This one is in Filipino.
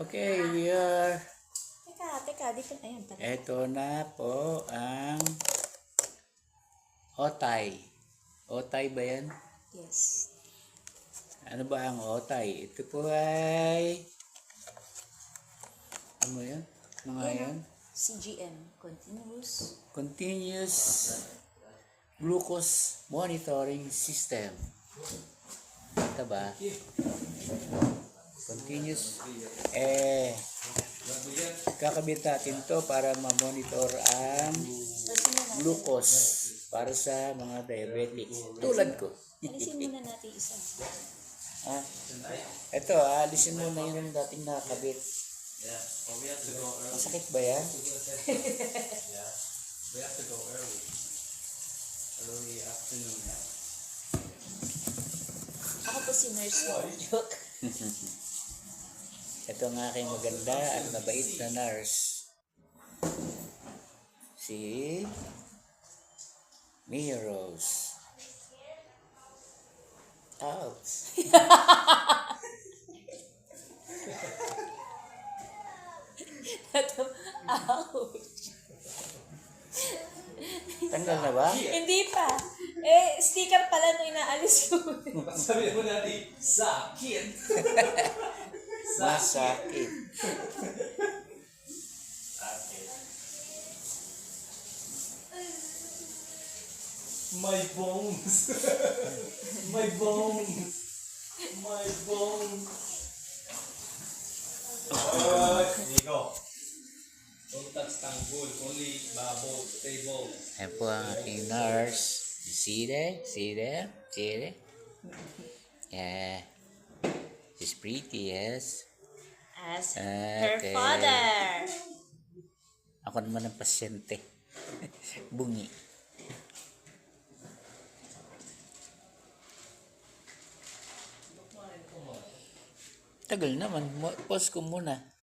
Okay, we are... Teka, dito na yan. Ito na po ang otay. Otay ba yan? Yes. Ano ba ang otay? Ito po ay... Ano yan? Ano nga yan? CGM, Continuous Glucose Monitoring System. Ito ba? Continuous. Kakabit natin to para ma-monitor ang glucose para sa mga diabetic. Tulad ko. Alisin muna natin isa. Ito, alisin muna yung dating nakakabit. Masakit ba yan? We have to go early. Early afternoon. Ako po si Nurse Mo. Joke. Ito ang aking maganda at mabait na nurse. Si Mia Rose. Ouch. Ouch. Tanggal na ba? Hindi pa. Sticker pala nung inaalis ko. Sabi mo natin, sakit. Masakit. My bones. My bones. My bones. Nico. Don't touch tanggol. Only babo, table. Ayan po ang aking nurse. You see there? See there? See there? Yeah. She's pretty, yes. As her Okay. father. Ako naman ang pasyente. Bungi. Tagal naman. Pause ko muna.